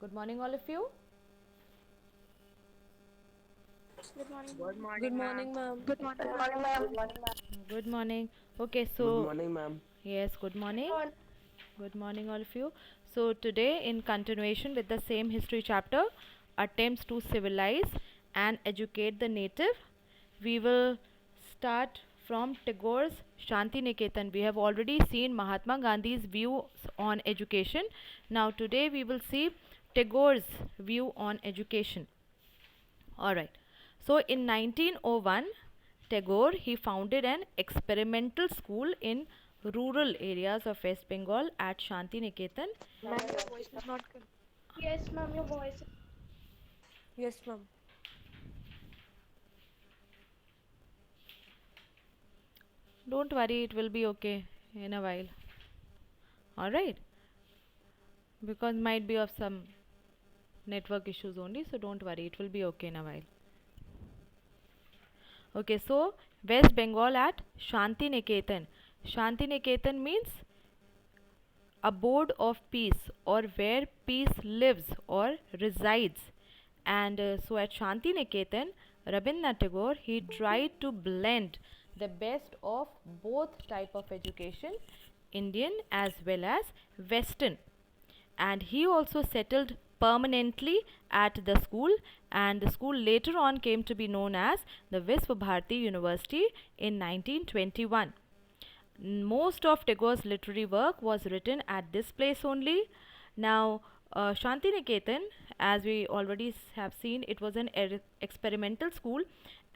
Good morning, all of you. Good morning, Good ma'am. morning, Good ma'am. morning, ma'am. Good morning, ma'am. Good morning. Okay, Good so morning, ma'am. yes, good morning. Good Good morning, all of you. So, today, in continuation with the same history chapter, attempts to civilize and educate the native, we will start from Tagore's Shanti Niketan. We have already seen Mahatma Gandhi's views on education. Now, today, we will see Tagore's view on education. Alright. So in 1901, Tagore he founded an experimental school in rural areas of West Bengal at Shanti Niketan. Ma'am, your voice is not good. Yes, ma'am, your voice. Yes, ma'am. Don't worry, it will be okay in a while. Alright. Because might be of some network issues only, so don't worry, it will be okay in a while. Okay, so West Bengal at Shanti Niketan. Shanti Niketan means abode of peace or where peace lives or resides. And so at Shanti Niketan, Rabindranath Tagore he tried to blend the best of both type of education, Indian as well as Western. And he also settled permanently at the school, and the school later on came to be known as the Visva Bharati University in 1921. Most of Tagore's literary work was written at this place only. Now, Shantiniketan, as we already have seen, it was an experimental school,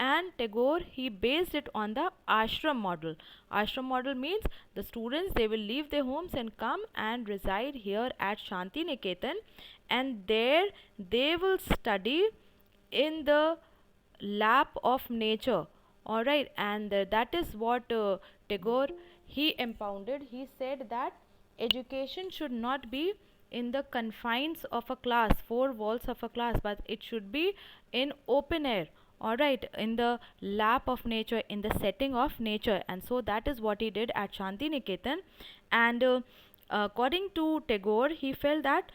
and Tagore he based it on the ashram model. Ashram model means the students they will leave their homes and come and reside here at Shantiniketan, and there they will study in the lap of nature. All right, and that is what Tagore he impounded. He said that education should not be in the confines of a class, four walls of a class, but it should be in open air. All right, in the lap of nature, in the setting of nature. And so that is what he did at Shanti Niketan. And according to Tagore, he felt that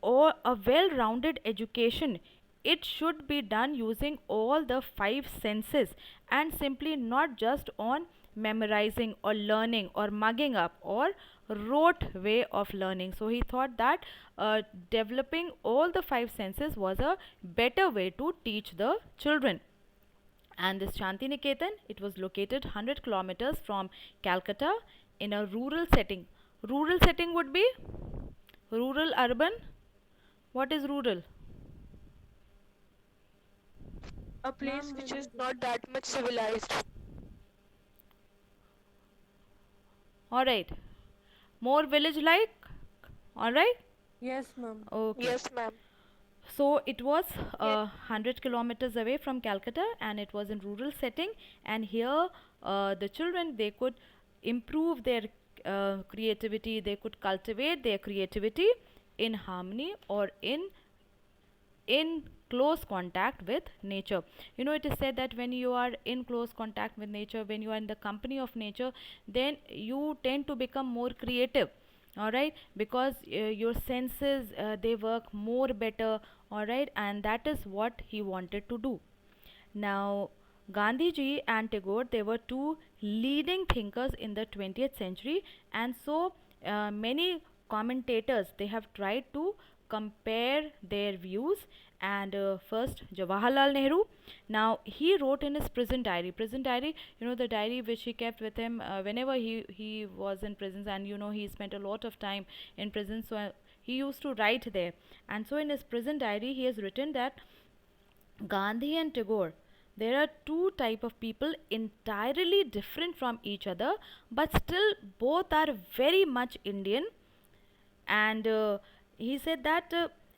a well rounded education it should be done using all the five senses and simply not just on memorizing or learning or mugging up or rote way of learning. So he thought that developing all the five senses was a better way to teach the children. And this Shanti Niketan, it was located 100 kilometers from Calcutta in a rural setting. Rural setting would be rural, urban. What is rural? A place Ma'am, which will is not that much civilized. Alright. More village like? Alright. yes, ma'am. Okay. Yes, ma'am. So it was Yes. 100 kilometers away from Calcutta, and it was in rural setting. And here the children they could improve their creativity, they could cultivate their creativity in harmony or in close contact with nature. You know, it is said that when you are in close contact with nature, when you are in the company of nature, then you tend to become more creative. All right, because your senses they work more better. All right, and that is what he wanted to do. Now, Gandhiji and Tagore, they were two leading thinkers in the 20th century, and so many commentators they have tried to compare their views. And first, Jawaharlal Nehru. Now, he wrote in his prison diary. Prison diary, you know, the diary which he kept with him whenever he was in prisons, and you know he spent a lot of time in prison. So he used to write there, and so in his prison diary, he has written that Gandhi and Tagore, there are two type of people entirely different from each other, but still both are very much Indian. And he said that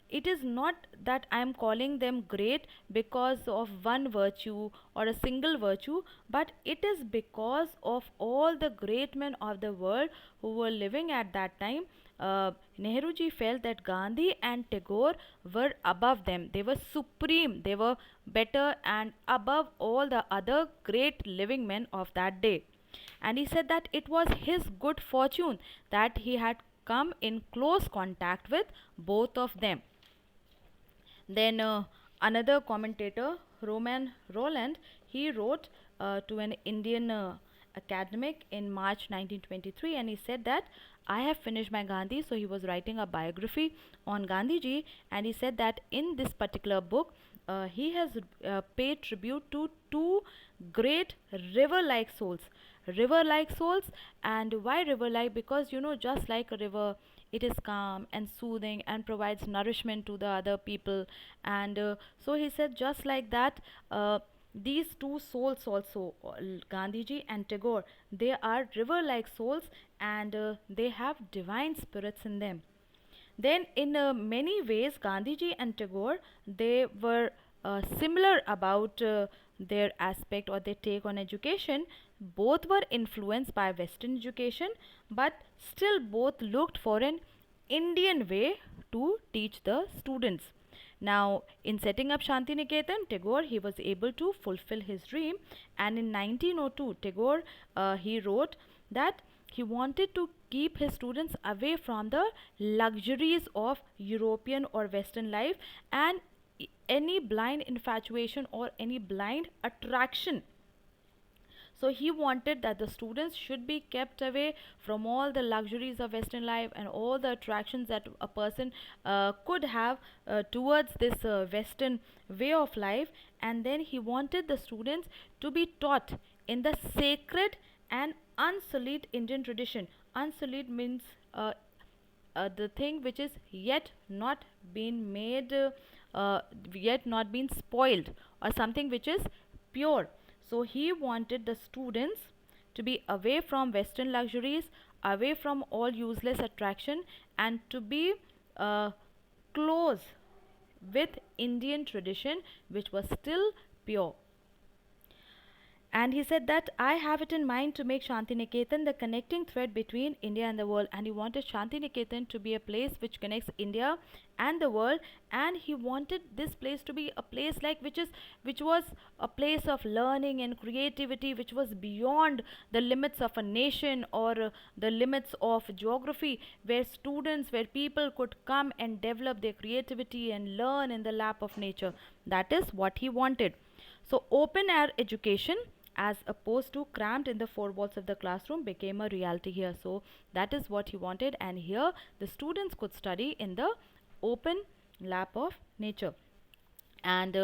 it is not that I am calling them great because of one virtue or a single virtue, but it is because of all the great men of the world who were living at that time. Nehruji felt that Gandhi and Tagore were above them. They were supreme. They were better and above all the other great living men of that day. And he said that it was his good fortune that he had come in close contact with both of them. Then another commentator, Roman Roland, he wrote to an Indian academic in March 1923, and he said that I have finished my Gandhi. So he was writing a biography on Gandhiji, and he said that in this particular book, he has paid tribute to two great river-like souls. River-like souls, and why river-like? Because just like a river, it is calm and soothing and provides nourishment to the other people. And so he said, just like that, these two souls also, Gandhiji and Tagore, they are river like souls, and they have divine spirits in them. Then, in many ways, Gandhiji and Tagore, they were similar about their aspect or their take on education. Both were influenced by Western education, but still both looked for an Indian way to teach the students. Now, in setting up Shantiniketan, Tagore, he was able to fulfill his dream, and in 1902, Tagore, he wrote that he wanted to keep his students away from the luxuries of European or Western life, and any blind infatuation or any blind attraction. So he wanted that the students should be kept away from all the luxuries of Western life and all the attractions that a person could have towards this Western way of life. And then he wanted the students to be taught in the sacred and unsullied Indian tradition. Unsullied means the thing which is yet not been made, yet not been spoiled, or something which is pure. So he wanted the students to be away from Western luxuries, away from all useless attraction, and to be close with Indian tradition, which was still pure. And he said that I have it in mind to make Shantiniketan the connecting thread between India and the world. And he wanted Shantiniketan to be a place which connects India and the world. And he wanted this place to be a place like which was a place of learning and creativity, which was beyond the limits of a nation or the limits of geography, where students, where people could come and develop their creativity and learn in the lap of nature. That is what he wanted. So open air education, as opposed to cramped in the four walls of the classroom, became a reality here. So that is what he wanted, and here the students could study in the open lap of nature. And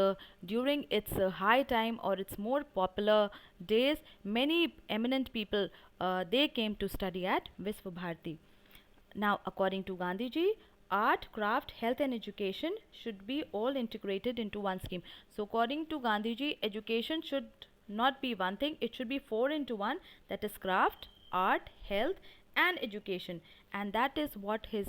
during its high time or its more popular days, many eminent people, they came to study at Visva Bharati. Now, according to Gandhiji, art, craft, health and education should be all integrated into one scheme. So according to Gandhiji, education should not be one thing, it should be four into one, that is craft, art, health and education. And that is what his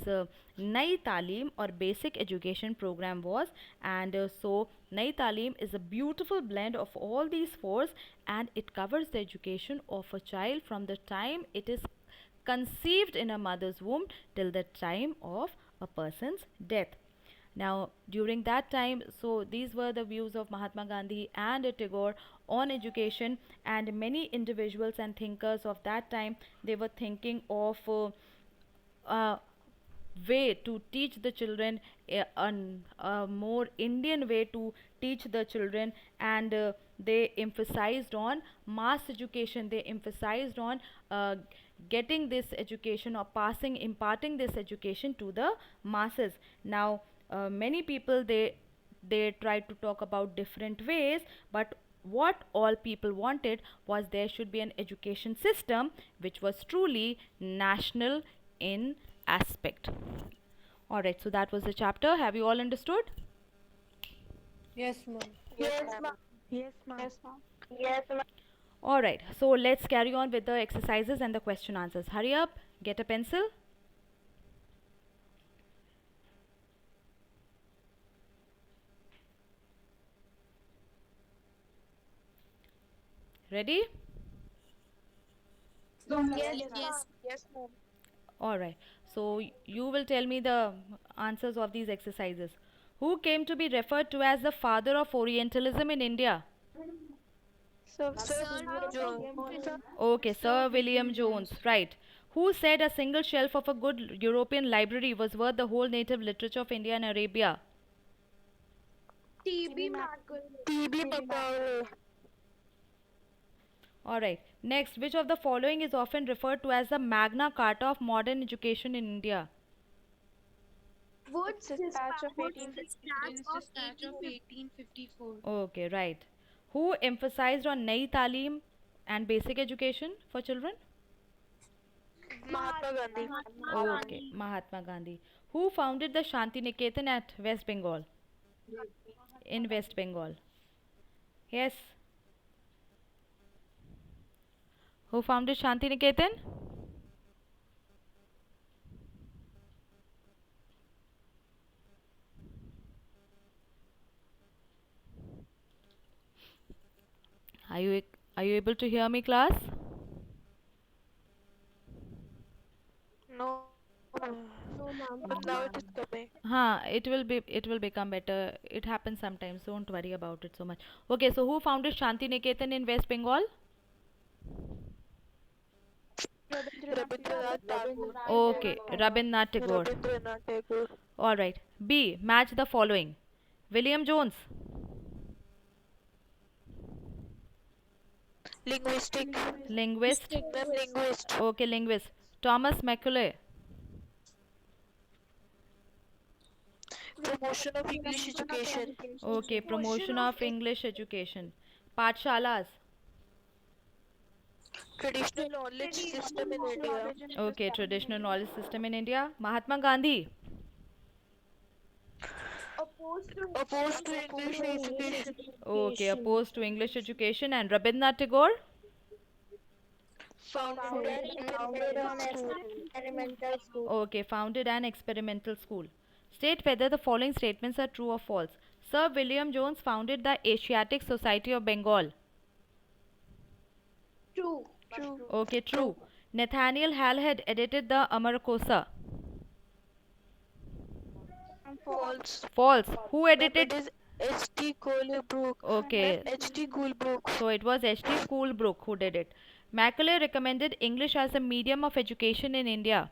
Nai Talim or basic education program was. And so Nai Talim is a beautiful blend of all these fours, and it covers the education of a child from the time it is conceived in a mother's womb till the time of a person's death. Now, during that time, so these were the views of Mahatma Gandhi and Tagore on education, and many individuals and thinkers of that time, they were thinking of way to teach the children, a more Indian way to teach the children, and they emphasized on mass education. They emphasized on getting this education or imparting this education to the masses. Now, many people, they tried to talk about different ways, but what all people wanted was there should be an education system which was truly national in aspect. Alright, so that was the chapter. Have you all understood? Yes, ma'am. Yes, ma'am. Yes, ma'am. Yes, ma'am. Yes, ma'am. Alright, so let's carry on with the exercises and the question answers. Hurry up, get a pencil. Ready? Yes, ma'am. Alright, so you will tell me the answers of these exercises. Who came to be referred to as the father of Orientalism in India? Sir, Okay, Sir William Jones, right. Who said a single shelf of a good European library was worth the whole native literature of India and Arabia? TB Macaulay. TB Macaulay. All right. Next, which of the following is often referred to as the Magna Carta of modern education in India? Wood's Dispatch of Wood's 1854. Dispatch of 1854. Okay, right. Who emphasized on Nai Talim and basic education for children? Mahatma Gandhi. Okay, Mahatma Gandhi. Who founded the Shanti Niketan at West Bengal? In West Bengal. Yes. Who founded Shanti Niketan? Are you are you able to hear me, class? No. No, ma'am. But now it is coming. It will become better. It happens sometimes. Don't worry about it so much. Okay, so who founded Shanti Niketan in West Bengal? Rabindranath Tagore. Okay, Rabindranath Tagore. Rabindranath Tagore. All right. B. Match the following. William Jones. Linguistic. Linguist. Ma'am, linguist. Okay, linguist. Thomas Macaulay. Promotion of English education. Okay, promotion of English education. Pathshalas. Traditional knowledge system in India. Okay, traditional knowledge system in India. Mahatma Gandhi. Opposed to English education. Okay, opposed to English education. And Rabindranath Tagore. Founded experimental school. Okay, founded an experimental school. State whether the following statements are true or false. Sir William Jones founded the Asiatic Society of Bengal. True. Okay, true. Nathaniel Hall had edited the Amarkosa. False. False. Who It edited? is H.T. Coolbrooke. Okay, H.T. Coolbrooke. so it was H.T. Coolbrooke who did it. Macaulay recommended English as a medium of education in India.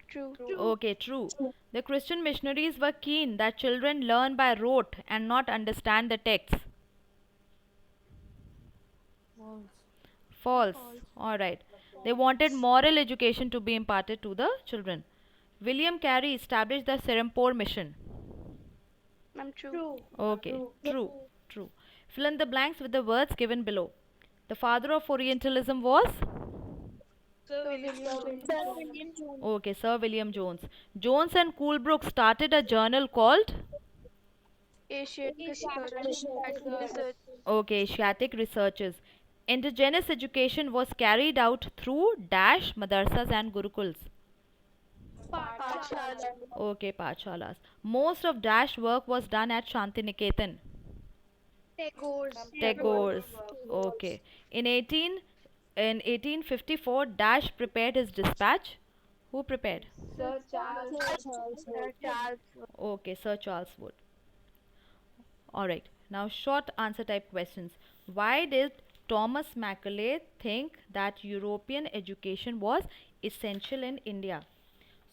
True. Okay, true. The Christian missionaries were keen that children learn by rote and not understand the texts. False. Alright. They wanted moral education to be imparted to the children. William Carey established the Serampore mission. Ma'am, true. Okay, true. Fill in the blanks with the words given below. The father of Orientalism was? Sir William Jones. Okay, Sir William Jones. Jones and Coolbrooke started a journal called? Asiatic research. Okay, Asiatic Researches. Indigenous education was carried out through dash madrasas and gurukuls. Pathshala. Okay, pathshalas. Most of dash work was done at Shantiniketan. Tagore's. Okay. In 1854, Dash prepared his dispatch. Who prepared? Sir Charles. Okay, Sir Charles Wood. Alright, now short answer type questions. Why did Thomas Macaulay think that European education was essential in India?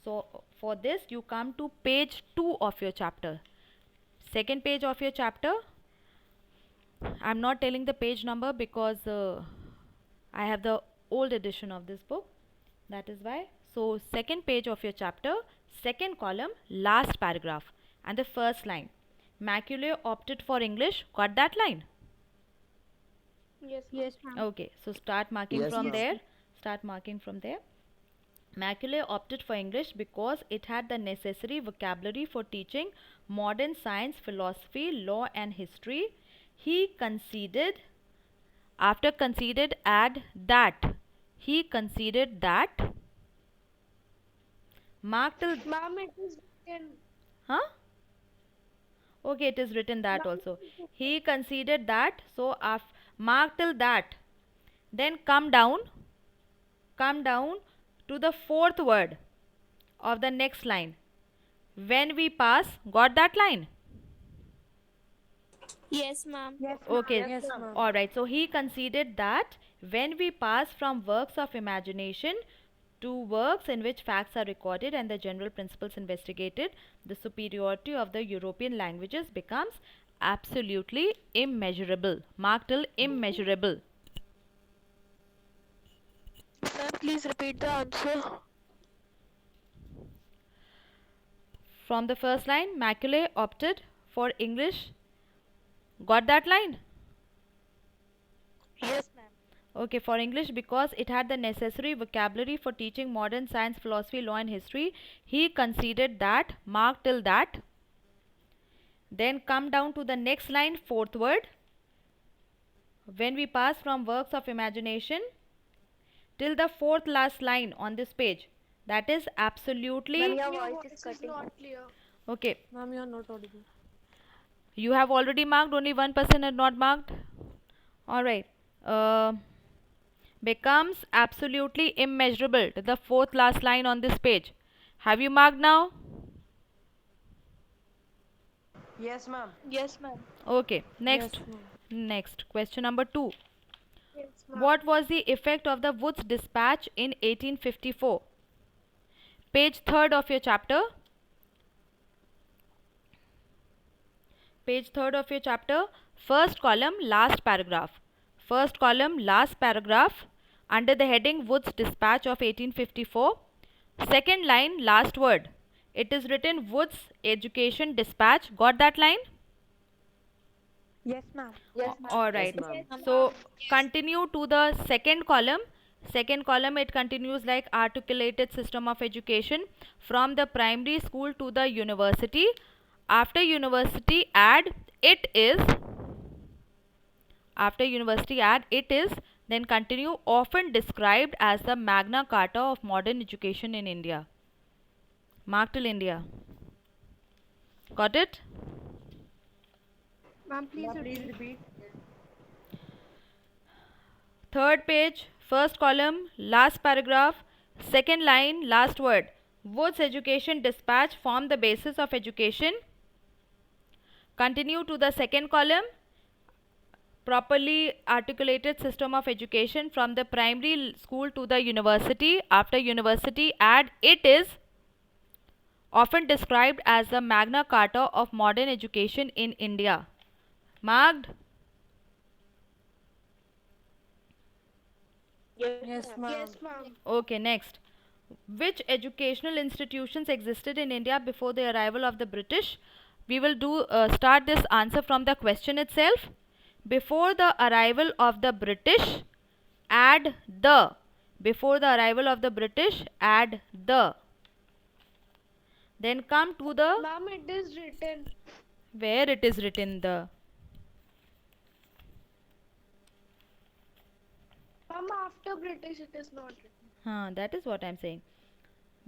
So, for this, you come to page 2 of your chapter. Second page of your chapter. I'm not telling the page number because I have the old edition of this book. That is why. So, second page of your chapter, second column, last paragraph, and the first line. Macaulay opted for English. Got that line? Yes, ma'am. Okay, so start marking Yes, from ma'am. there. Start marking from there. Macaulay opted for English because it had the necessary vocabulary for teaching modern science, philosophy, law, and history. He conceded, after conceded, add that. He conceded that. Mark till. Ma'am, it is written. Huh? Okay, it is written that also. He conceded that. So, mark till that. Then come down to the fourth word of the next line. When we pass, got that line? Yes, ma'am. Okay, Yes, ma'am. alright. So he conceded that when we pass from works of imagination Two works in which facts are recorded and the general principles investigated, the superiority of the European languages becomes absolutely immeasurable. Mark till immeasurable. Ma'am, please repeat the answer. From the first line, Macaulay opted for English. Got that line? Yes, ma'am. Okay, for English because it had the necessary vocabulary for teaching modern science, philosophy, law, and history. He considered that. Mark till that. Then come down to the next line, fourth word. When we pass from works of imagination till the fourth last line on this page, that is absolutely. Ma'am, your voice is cutting. Not clear. Okay, Ma'am, you are not audible. you have already marked, only one person had not marked. Alright. Becomes absolutely immeasurable to the fourth last line on this page. Have you marked now? Yes, ma'am. Yes, ma'am. Okay, next. Yes, ma'am. Next, question number 2. Yes, ma'am. What was the effect of the Woods Dispatch in 1854? Page 3rd of your chapter. Page 3rd of your chapter. First column, last paragraph. First column, last paragraph. Under the heading Woods Dispatch of 1854. Second line, last word. It is written Woods Education Dispatch. Got that line? Yes, ma'am. All right. Yes, ma'am. So continue to the second column. Second column, it continues like articulated system of education from the primary school to the university. After university, add it is. After university, add it is. Then continue, often described as the Magna Carta of modern education in India. Mark till India. Got it? Ma'am, please repeat. Third page, first column, last paragraph, second line, last word. Woods Education Dispatch form the basis of education. Continue to the second column. Properly articulated system of education from the primary school to the university. After university, add it is. Often described as the Magna Carta of modern education in India. Marked? Yes, ma'am. Yes, ma'am. Okay, next. Which educational institutions existed in India before the arrival of the British? We will start this answer from the question itself. Before the arrival of the British, add the. Before the arrival of the British, add the. Then come to the Ma'am, it is written. where it is written the. Ma'am, after British, it is not written. That is what I am saying.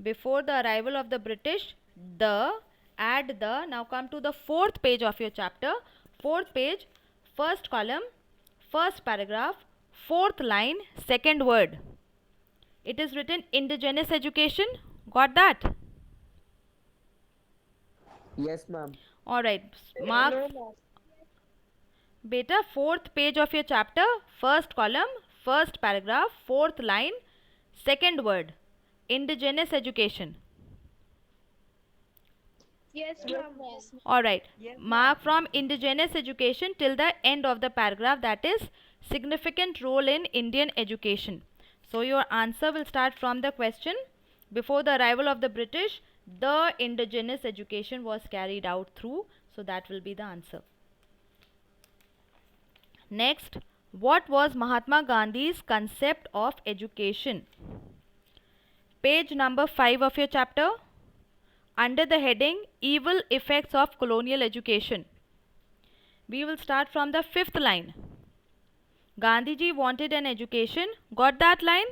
Before the arrival of the British, the, add the. Now come to the fourth page of your chapter. Fourth page, first column, first paragraph, fourth line, second word. It is written indigenous education. Got that? Yes, ma'am. Alright. Mark. Beta, fourth page of your chapter, first column, first paragraph, fourth line, second word. Indigenous education. Yes, ma'am. Alright. Mark from indigenous education till the end of the paragraph, that is significant role in Indian education. So your answer will start from the question. Before the arrival of the British, the indigenous education was carried out through. So that will be the answer. Next, what was Mahatma Gandhi's concept of education? Page number 5 of your chapter. Under the heading Evil Effects of Colonial Education. We will start from the fifth line. Gandhiji wanted an education. Got that line?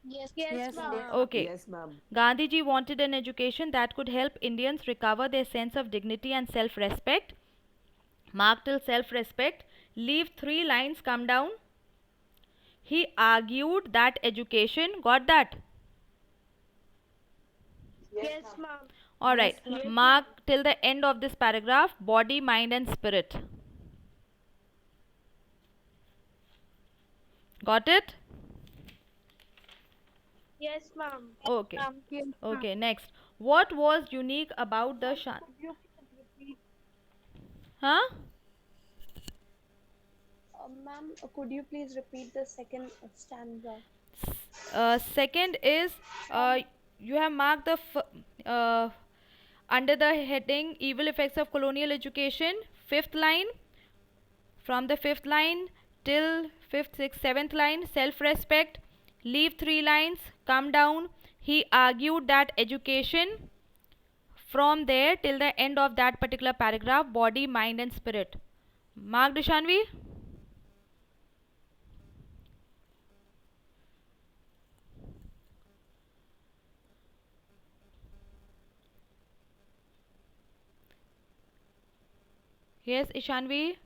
Yes, Yes, ma'am. ma'am. Okay. Yes, ma'am. Gandhiji wanted an education that could help Indians recover their sense of dignity and self-respect. Mark till self-respect. Leave 3 lines, come down. He argued that education, got that? Yes, ma'am. Alright, mark till the end of this paragraph, body, mind and spirit. Got it? Yes, ma'am. Okay. Yes, Okay, next. What was unique about the Could you please repeat? Huh? Ma'am, could you please repeat the second stanza? Second is you have marked the under the heading evil effects of colonial education, fifth line. From the fifth line till fifth, sixth, seventh line, self respect. Leave three lines, come down. He argued that education, from there till the end of that particular paragraph, body, mind, and spirit. Mark Dishanvi? Yes, Ishanvi?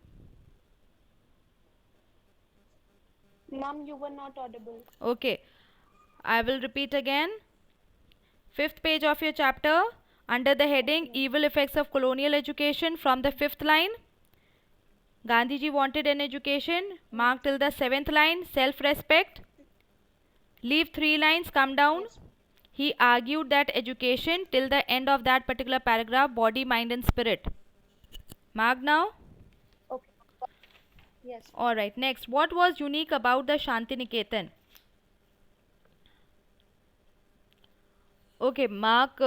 Ma'am, you were not audible. Okay, I will repeat again. Fifth page of your chapter, under the heading evil effects of colonial education, from the fifth line. Gandhiji wanted an education, mark till the seventh line, self respect. Leave three lines, come down. Yes. He argued that education till the end of that particular paragraph, body, mind, and spirit. Mark now. Okay. Yes. Alright, next. What was unique about the Shantiniketan? Okay, mark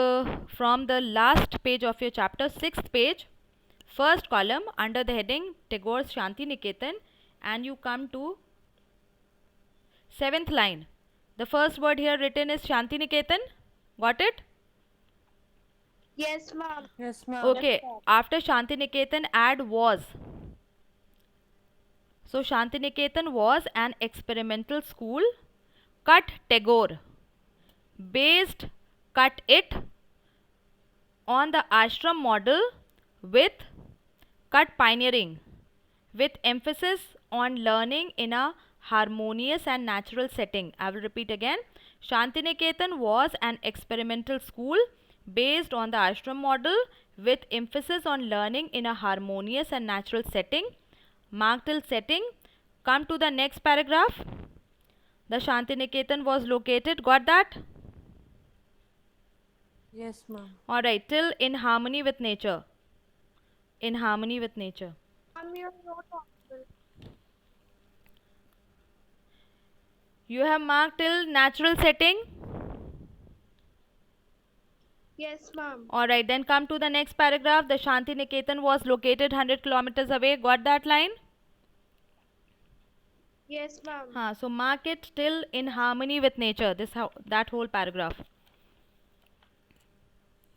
from the last page of your chapter, sixth page, first column, under the heading Tagore's Shantiniketan, and you come to seventh line. The first word here written is Shantiniketan. Got it? Yes, ma'am. Yes, ma'am. Okay, after Shantiniketan, add was. So Shantiniketan was an experimental school. Cut Tagore. Based, cut it, on the ashram model with cut pioneering, with emphasis on learning in a harmonious and natural setting. I will repeat again. Shantiniketan was an experimental school based on the ashram model with emphasis on learning in a harmonious and natural setting. Mark till setting. Come to the next paragraph. The Shantiniketan was located. Got that? Yes, ma'am. Alright, till in harmony with nature. In harmony with nature. Ma'am, you are not audible. You have marked till natural setting. Yes, ma'am. Alright, then come to the next paragraph. The Shantiniketan was located 100 kilometers away. Got that line? Yes, ma'am. So mark it till in harmony with nature. That whole paragraph.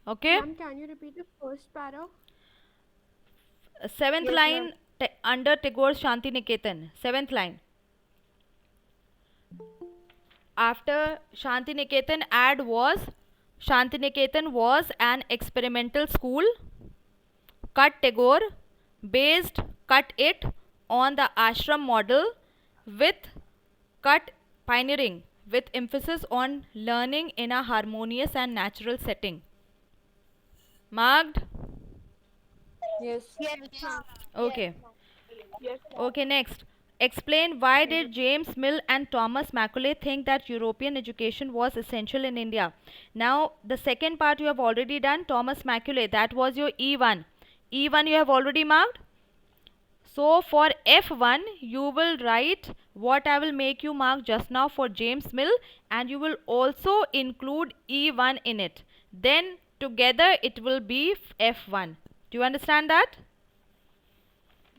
Okay? Ma'am, can you repeat the first para? Seventh Yes, line under Tagore's Shantiniketan. Seventh line. After Shantiniketan, add was. Shantiniketan was an experimental school. Cut Tagore. Based, cut it, on the ashram model with cut pioneering, with emphasis on learning in a harmonious and natural setting. Marked? Yes. Yes, ma'am. Okay. Yes, ma'am. Okay, next. Explain why did James Mill and Thomas Macaulay think that European education was essential in India. Now, the second part you have already done, Thomas Macaulay, that was your E1. E1 you have already marked. So, for F1, you will write what I will make you mark just now for James Mill, and you will also include E1 in it. Then, together it will be F1. Do you understand that?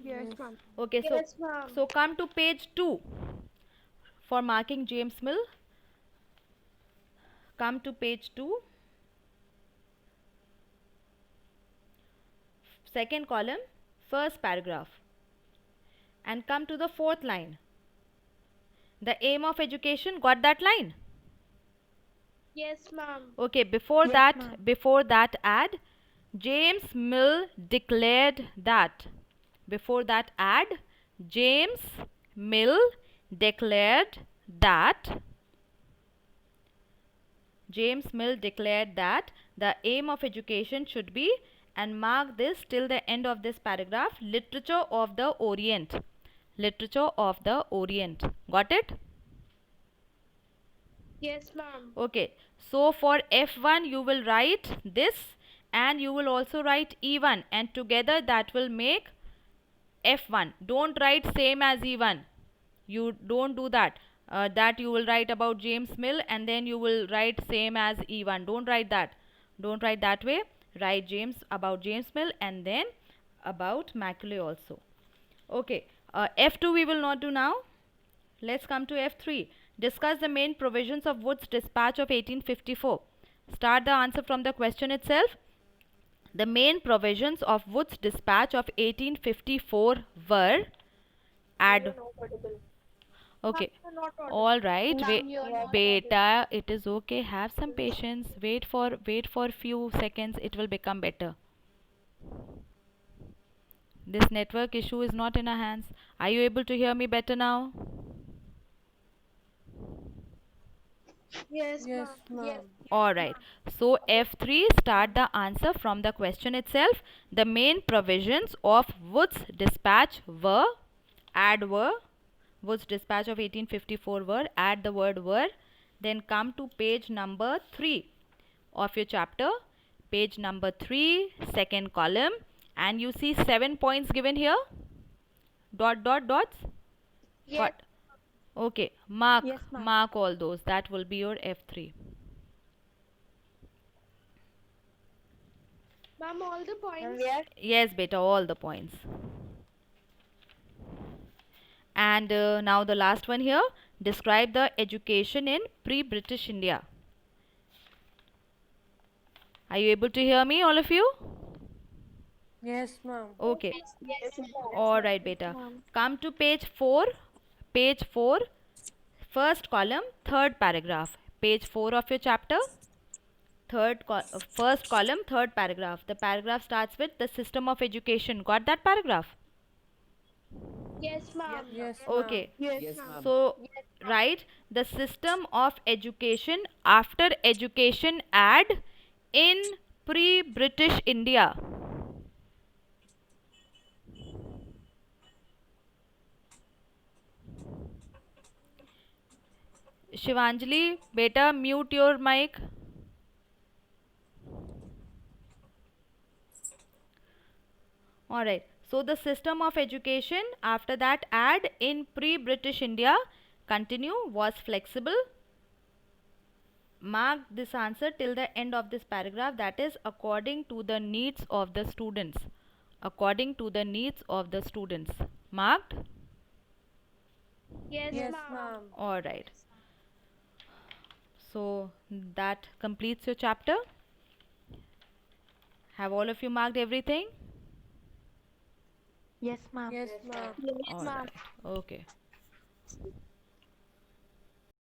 Yes, ma'am. Okay, Yes, ma'am. so come to page 2 for marking James Mill. Come to page 2. Second column, first paragraph. And come to the fourth line. The aim of education, got that line? Yes, ma'am. Okay, before that add, James Mill declared that. Before that add, James Mill declared that. James Mill declared that the aim of education should be, and mark this till the end of this paragraph, literature of the Orient. Literature of the Orient. Got it? Yes, ma'am. Okay, so for F1 you will write this and you will also write E1 and together that will make F1. Don't write same as E1. You don't do that. That you will write about James Mill and then you will write same as E1. Don't write that. Don't write that way. Write James Mill and then about Macaulay also. Okay, F2 we will not do now. Let's come to F3. Discuss the main provisions of Wood's dispatch of 1854. Start the answer from the question itself. The main provisions of Wood's dispatch of 1854 were add. You're not audible. Okay, You're not audible. all right. Ma'am, you're not Beta, it is okay. Have some patience. Wait for few seconds. It will become better. This network issue is not in our hands. Are you able to hear me better now? Yes, Yes, ma'am. Yes. ma'am. Alright, so F3, start the answer from the question itself. The main provisions of Wood's dispatch were, Wood's dispatch of 1854 were, add the word were, then come to page number 3 of your chapter. Page number 3, second column, and you see 7 points given here. Dots. Yes. What? Okay, mark, Yes, ma'am. mark all those. That will be your F3. Ma'am, all the points. Yes, beta, all the points. And now the last one here. Describe the education in pre-British India. Are you able to hear me, all of you? Yes, ma'am. Okay. Yes, ma'am. All right, beta. Come to page 4. Page 4, first column, third paragraph. Page 4 of your chapter. First column, third paragraph. The paragraph starts with the system of education. Got that paragraph? Yes, ma'am. Yes, ma'am. Okay. Yes, ma'am. So, write the system of education after education add in pre-British India. Shivanjali, beta, mute your mic. Alright, so the system of education after that add in pre-British India, continue, was flexible. Mark this answer till the end of this paragraph, that is according to the needs of the students. According to the needs of the students. Marked? Yes, Yes, ma'am. ma'am. Alright. So that completes your chapter. Have all of you marked everything? Yes, ma'am. Yes, ma'am. Yes, All ma'am. right. Okay.